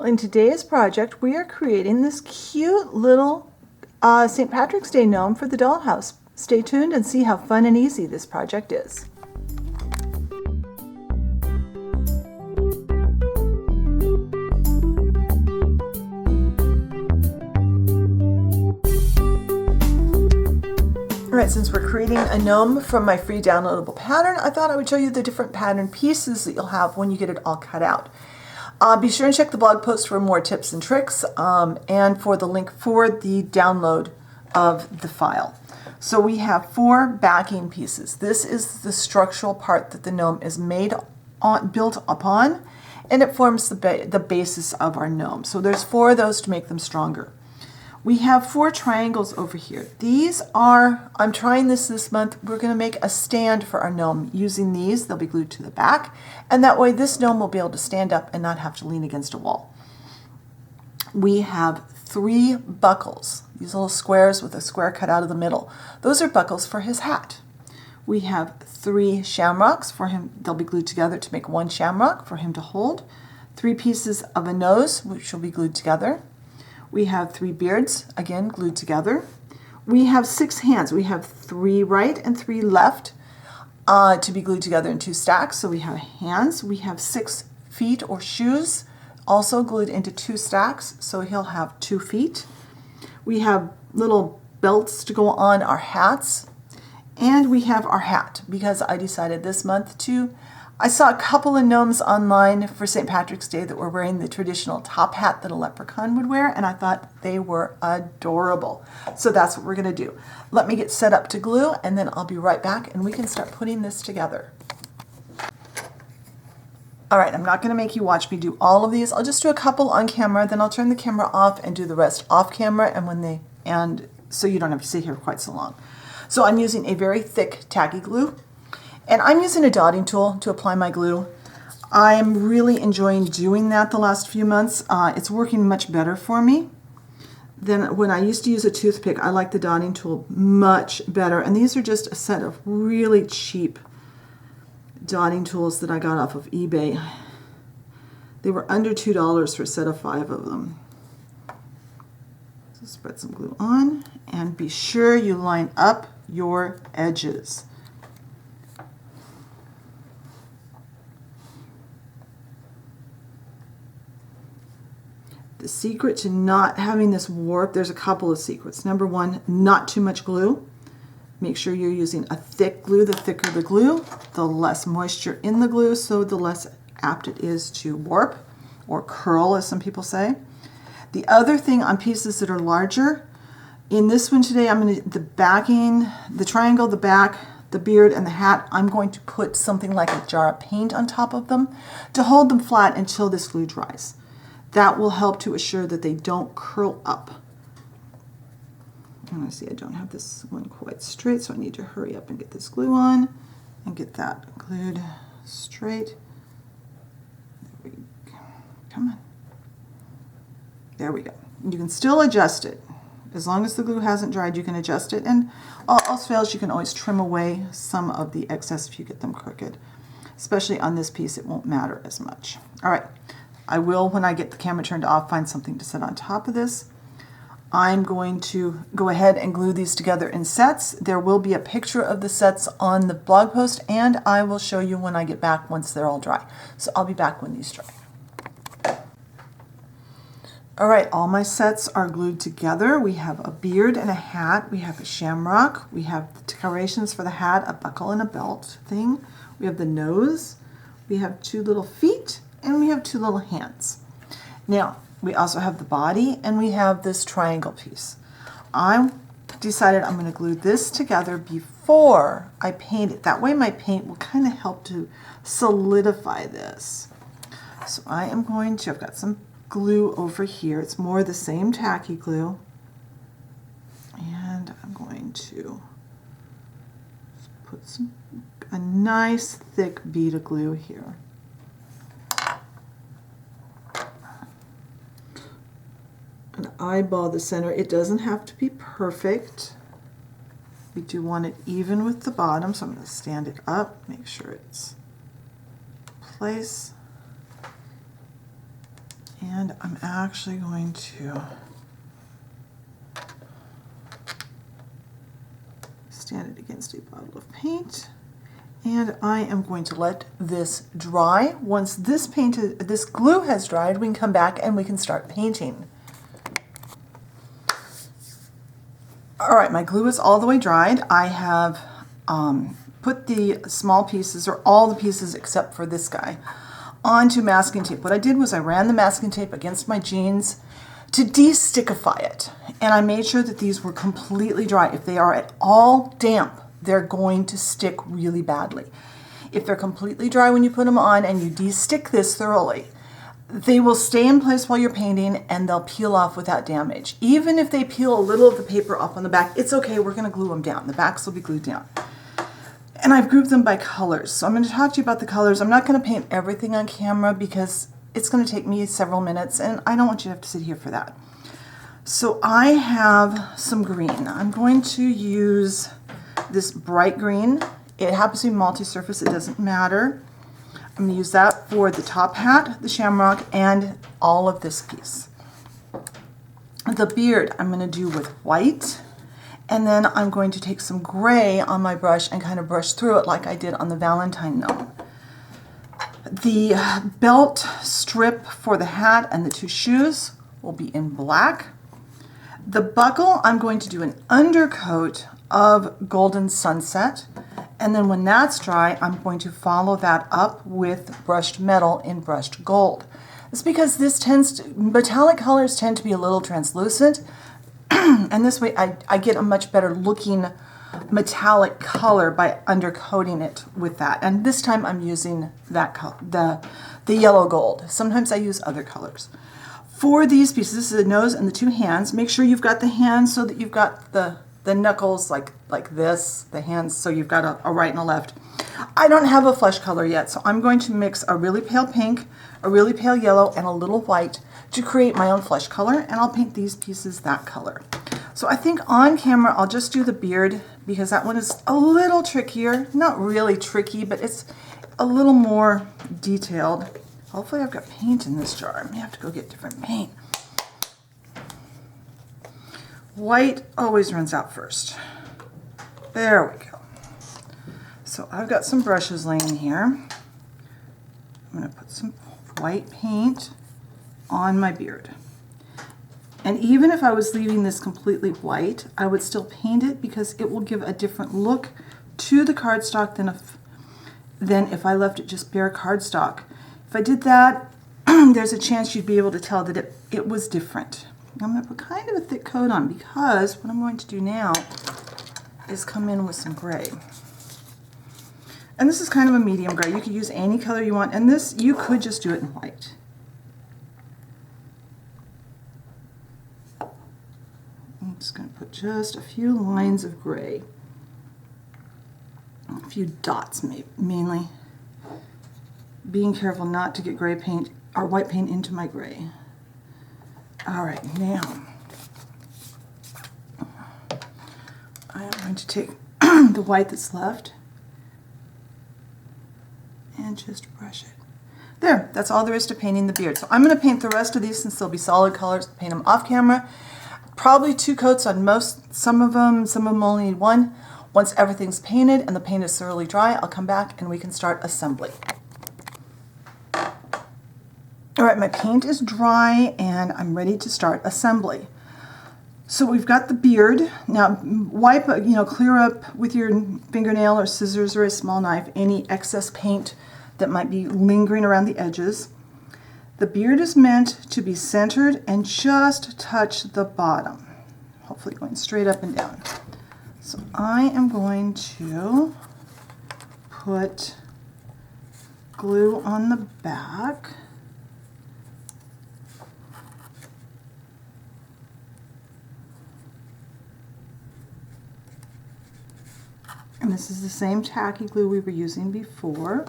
in today's project, we are creating this cute little St. Patrick's Day gnome for the dollhouse. Stay tuned and see how fun and easy this project is. Alright, since we're creating a gnome from my free downloadable pattern, I thought I would show you the different pattern pieces that you'll have when you get it all cut out. Be sure and check the blog post for more tips and tricks and for the link for the download of the file. So we have 4 backing pieces. This is the structural part that the gnome is built upon, and it forms the basis of our gnome. So there's 4 of those to make them stronger. We have 4 triangles over here. These are, I'm trying this month, we're going to make a stand for our gnome. Using these, they'll be glued to the back, and that way this gnome will be able to stand up and not have to lean against a wall. We have 3 buckles, these little squares with a square cut out of the middle. Those are buckles for his hat. We have 3 shamrocks for him, they'll be glued together to make 1 shamrock for him to hold. 3 pieces of a nose, which will be glued together. We have 3 beards, again, glued together. We have 6 hands. We have 3 right and 3 left to be glued together in 2 stacks. So we have hands. We have 6 feet or shoes, also glued into 2 stacks. So he'll have 2 feet. We have little belts to go on our hats. And we have our hat, because I decided this month I saw a couple of gnomes online for St. Patrick's Day that were wearing the traditional top hat that a leprechaun would wear, and I thought they were adorable. So that's what we're going to do. Let me get set up to glue, and then I'll be right back, and we can start putting this together. All right, I'm not going to make you watch me do all of these. I'll just do a couple on camera, then I'll turn the camera off and do the rest off camera, and so you don't have to sit here quite so long. So I'm using a very thick tacky glue. And I'm using a dotting tool to apply my glue. I'm really enjoying doing that the last few months. It's working much better for me than when I used to use a toothpick. I like the dotting tool much better. And these are just a set of really cheap dotting tools that I got off of eBay. They were under $2 for a set of 5 of them. So spread some glue on and be sure you line up your edges. The secret to not having this warp, there's a couple of secrets. Number 1, not too much glue. Make sure you're using a thick glue. The thicker the glue, the less moisture in the glue, so the less apt it is to warp or curl, as some people say. The other thing on pieces that are larger, in this one today, I'm going to, the backing, the triangle, the back, the beard, and the hat, I'm going to put something like a jar of paint on top of them to hold them flat until this glue dries. That will help to assure that they don't curl up. And I see I don't have this one quite straight, so I need to hurry up and get this glue on and get that glued straight. There we go. Come on. There we go. You can still adjust it. As long as the glue hasn't dried, you can adjust it. And all else fails, you can always trim away some of the excess if you get them crooked. Especially on this piece, it won't matter as much. All right. I will, when I get the camera turned off, find something to set on top of this. I'm going to go ahead and glue these together in sets. There will be a picture of the sets on the blog post, and I will show you when I get back once they're all dry. So I'll be back when these dry. All right, all my sets are glued together. We have a beard and a hat. We have a shamrock. We have the decorations for the hat, a buckle and a belt thing. We have the nose. We have 2 little feet. And we have 2 little hands. Now, we also have the body, and we have this triangle piece. I decided I'm going to glue this together before I paint it. That way my paint will kind of help to solidify this. So I am going to, I've got some glue over here. It's more the same tacky glue. And I'm going to put a nice thick bead of glue here. And eyeball the center. It doesn't have to be perfect. We do want it even with the bottom, so I'm going to stand it up, make sure it's in place. And And I'm actually going to stand it against a bottle of paint. And I am going to let this dry. Once this glue has dried, we can come back and we can start painting. All right, my glue is all the way dried. I have put the small pieces, or all the pieces except for this guy, onto masking tape. What I did was I ran the masking tape against my jeans to de-stickify it. And I made sure that these were completely dry. If they are at all damp, they're going to stick really badly. If they're completely dry when you put them on and you de-stick this thoroughly, they will stay in place while you're painting and they'll peel off without damage. Even if they peel a little of the paper off on the back, it's okay, we're gonna glue them down. The backs will be glued down. And I've grouped them by colors. So I'm gonna talk to you about the colors. I'm not gonna paint everything on camera because it's gonna take me several minutes and I don't want you to have to sit here for that. So I have some green. I'm going to use this bright green. It happens to be multi-surface, it doesn't matter. I'm going to use that for the top hat, the shamrock, and all of this piece. The beard I'm going to do with white, and then I'm going to take some gray on my brush and kind of brush through it like I did on the Valentine gnome. The belt strip for the hat and the two shoes will be in black. The buckle, I'm going to do an undercoat of Golden Sunset, and then when that's dry, I'm going to follow that up with brushed metal in brushed gold. It's because metallic colors tend to be a little translucent, and this way I get a much better looking metallic color by undercoating it with that. And this time I'm using that color, the yellow gold. Sometimes I use other colors. For these pieces, this is the nose and the two hands. Make sure you've got the hands so that you've got the knuckles like this, the hands so you've got a right and a left. I don't have a flesh color yet, so I'm going to mix a really pale pink, a really pale yellow, and a little white to create my own flesh color, and I'll paint these pieces that color. So I think on camera I'll just do the beard because that one is a little trickier. Not really tricky, but it's a little more detailed. Hopefully I've got paint in this jar. I may have to go get different paint. White always runs out first. There we go. So I've got some brushes laying here. I'm going to put some white paint on my beard. And even if I was leaving this completely white, I would still paint it because it will give a different look to the cardstock than if I left it just bare cardstock. If I did that, there's a chance you'd be able to tell that it was different. I'm going to put kind of a thick coat on because what I'm going to do now is come in with some gray. And this is kind of a medium gray. You could use any color you want, and this, you could just do it in white. I'm just going to put just a few lines of gray. A few dots, mainly. Being careful not to get gray paint or white paint into my gray. All right, now I am going to take the white that's left and just brush it. There, that's all there is to painting the beard. So I'm going to paint the rest of these since they'll be solid colors, paint them off camera. Probably 2 coats on some of them only need 1. Once everything's painted and the paint is thoroughly dry, I'll come back and we can start assembly. All right, my paint is dry and I'm ready to start assembly. So we've got the beard. Now wipe, clear up with your fingernail or scissors or a small knife any excess paint that might be lingering around the edges. The beard is meant to be centered and just touch the bottom, hopefully going straight up and down. So I am going to put glue on the back. And this is the same tacky glue we were using before.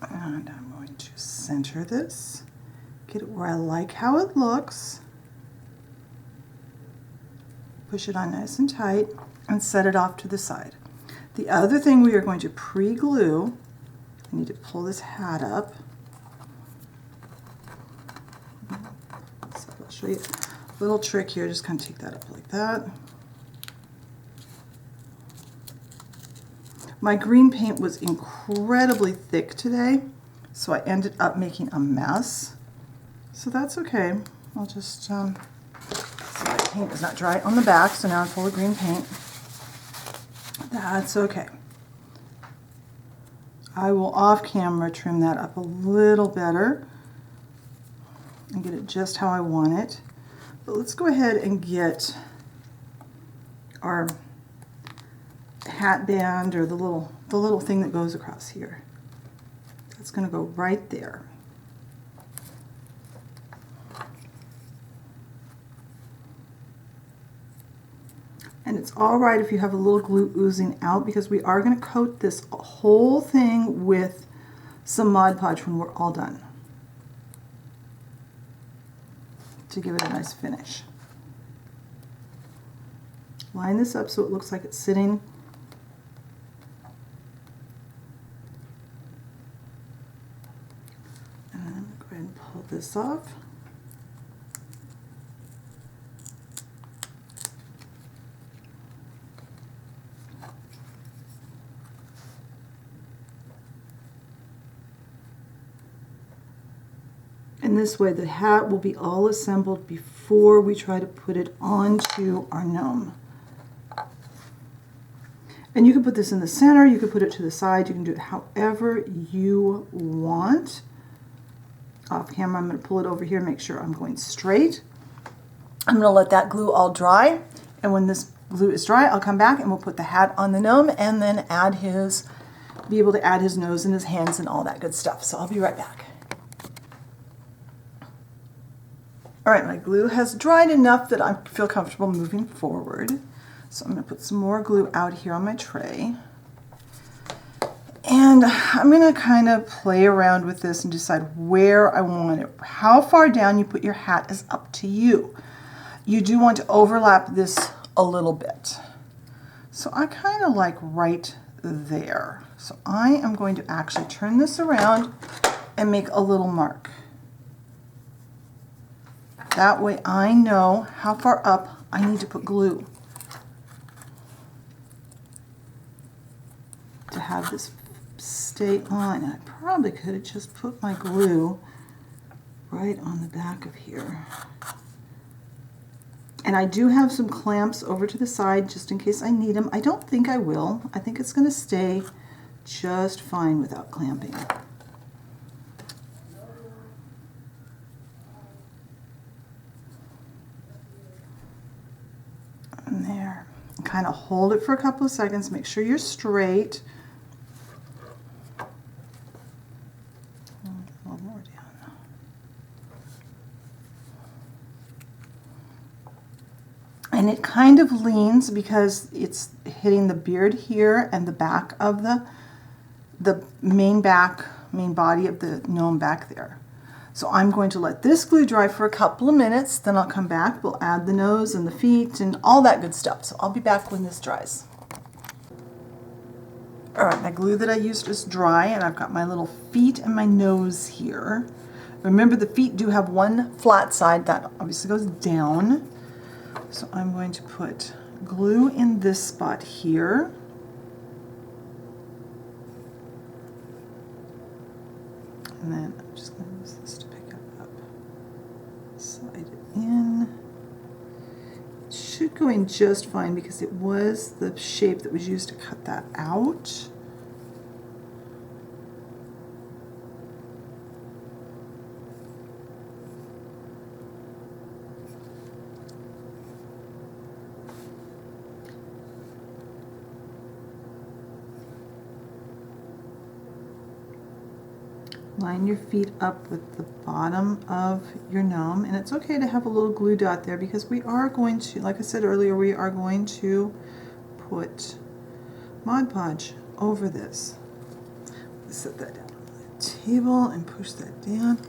And I'm going to center this, get it where I like how it looks, push it on nice and tight, and set it off to the side. The other thing we are going to pre-glue, I need to pull this hat up. So I'll show you a little trick here. Just kind of take that up like that. My green paint was incredibly thick today, so I ended up making a mess. So that's okay. I'll just, so my paint is not dry on the back, so now I'm full of green paint. That's okay. I will off camera trim that up a little better and get it just how I want it. But let's go ahead and get our hat band, or the little thing that goes across here. That's going to go right there. And it's all right if you have a little glue oozing out, because we are going to coat this whole thing with some Mod Podge when we're all done, to give it a nice finish. Line this up so it looks like it's sitting. And then I'm going to go ahead and pull this off. And this way the hat will be all assembled before we try to put it onto our gnome. And you can put this in the center, you can put it to the side, you can do it however you want. Off camera, I'm going to pull it over here, make sure I'm going straight. I'm going to let that glue all dry, and when this glue is dry, I'll come back and we'll put the hat on the gnome and then be able to add his nose and his hands and all that good stuff. So I'll be right back. All right, my glue has dried enough that I feel comfortable moving forward. So I'm going to put some more glue out here on my tray. And I'm going to kind of play around with this and decide where I want it. How far down you put your hat is up to you. You do want to overlap this a little bit. So I kind of like right there. So I am going to actually turn this around and make a little mark. That way I know how far up I need to put glue to have this stay on. And I probably could have just put my glue right on the back of here. And I do have some clamps over to the side just in case I need them. I don't think I will. I think it's going to stay just fine without clamping. And there. Kind of hold it for a couple of seconds. Make sure you're straight. A little more down. And it kind of leans because it's hitting the beard here and the back of the main body of the gnome back there. So I'm going to let this glue dry for a couple of minutes, then I'll come back, we'll add the nose and the feet and all that good stuff. So I'll be back when this dries. All right, my glue that I used is dry, and I've got my little feet and my nose here. Remember, the feet do have one flat side that obviously goes down. So I'm going to put glue in this spot here. And then I'm just going to use this to pick it up. Slide it in. It should go in just fine because it was the shape that was used to cut that out. Line your feet up with the bottom of your gnome, and it's okay to have a little glue dot there because we are going to, like I said earlier, we are going to put Mod Podge over this. Set that down on the table and push that down.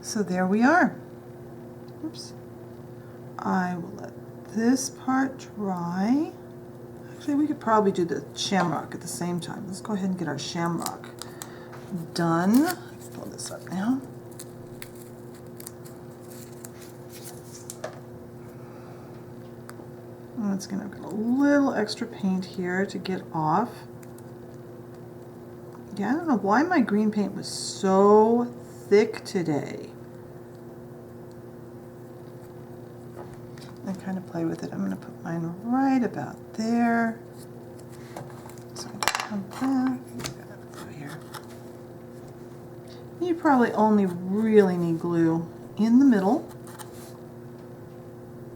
So there we are. Oops. I will let this part dry. Actually, we could probably do the shamrock at the same time. Let's go ahead and get our shamrock done. Pull this up now. And it's going to get a little extra paint here to get off. Yeah, I don't know why my green paint was so thick today. I kind of play with it. I'm going to put mine right about there. So I'm going to come back. Go here. You probably only really need glue in the middle.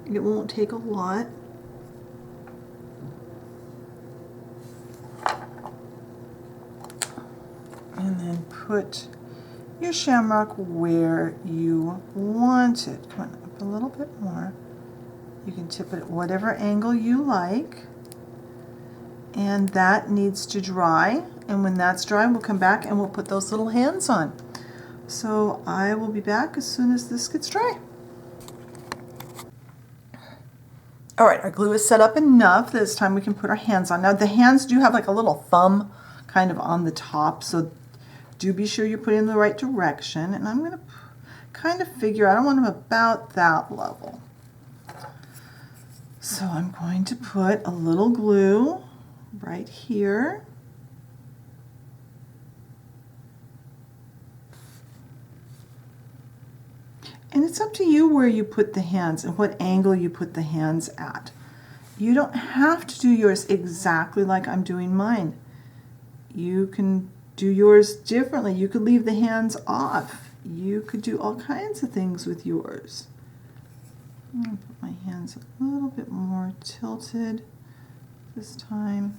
It won't take a lot. And then put your shamrock where you want it. Come on, up a little bit more. You can tip it at whatever angle you like. And that needs to dry. And when that's dry, we'll come back and we'll put those little hands on. So I will be back as soon as this gets dry. All right, our glue is set up enough that it's time we can put our hands on. Now the hands do have like a little thumb kind of on the top, so do be sure you're putting in the right direction. And I'm going to kind of figure, I don't want them about that level. So I'm going to put a little glue right here. And it's up to you where you put the hands and what angle you put the hands at. You don't have to do yours exactly like I'm doing mine. You can do yours differently. You could leave the hands off. You could do all kinds of things with yours. I'm going to put my hands a little bit more tilted this time.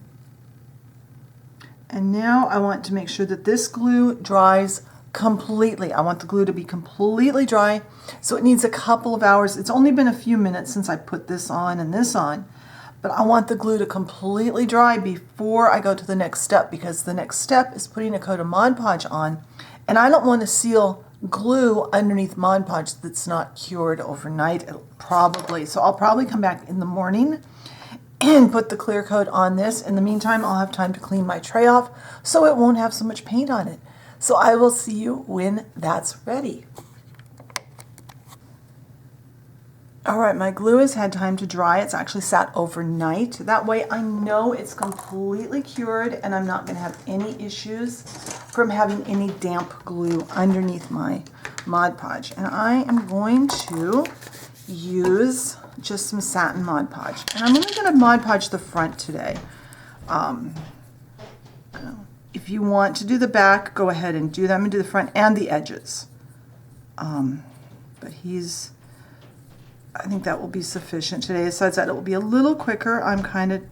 And now I want to make sure that this glue dries completely. I want the glue to be completely dry, so it needs a couple of hours. It's only been a few minutes since I put this on and this on, but I want the glue to completely dry before I go to the next step, because the next step is putting a coat of Mod Podge on, and I don't want to seal glue underneath Mod Podge that's not cured overnight. So I'll probably come back in the morning and put the clear coat on this. In the meantime, I'll have time to clean my tray off so it won't have so much paint on it. So I will see you when that's ready. All right, my glue has had time to dry. It's actually sat overnight. That way I know it's completely cured and I'm not going to have any issues from having any damp glue underneath my Mod Podge. And I am going to use just some satin Mod Podge. And I'm only going to Mod Podge the front today. If you want to do the back, go ahead and do that. I'm going to do the front and the edges. But I think that will be sufficient today. Besides that, it will be a little quicker. I'm kind of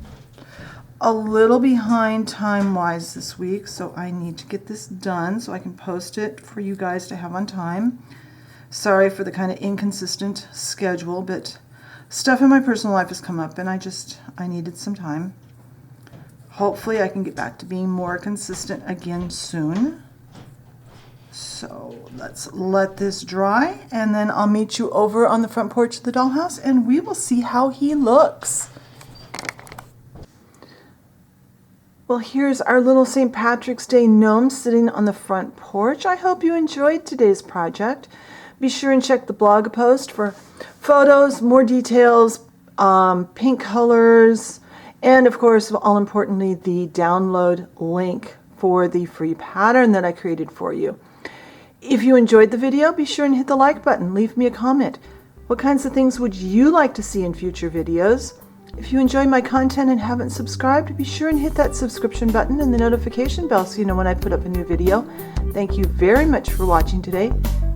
a little behind time-wise this week, so I need to get this done so I can post it for you guys to have on time. Sorry for the kind of inconsistent schedule, but stuff in my personal life has come up and I needed some time. Hopefully I can get back to being more consistent again soon. So let's let this dry and then I'll meet you over on the front porch of the dollhouse and we will see how he looks. Well, here's our little St. Patrick's Day gnome sitting on the front porch. I hope you enjoyed today's project. Be sure and check the blog post for photos, more details, paint colors, and of course, all importantly, the download link for the free pattern that I created for you. If you enjoyed the video, be sure and hit the like button. Leave me a comment. What kinds of things would you like to see in future videos? If you enjoy my content and haven't subscribed, be sure and hit that subscription button and the notification bell so you know when I put up a new video. Thank you very much for watching today,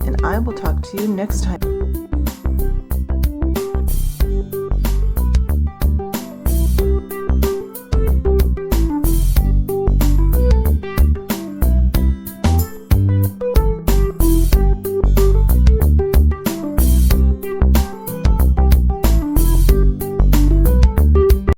and I will talk to you next time.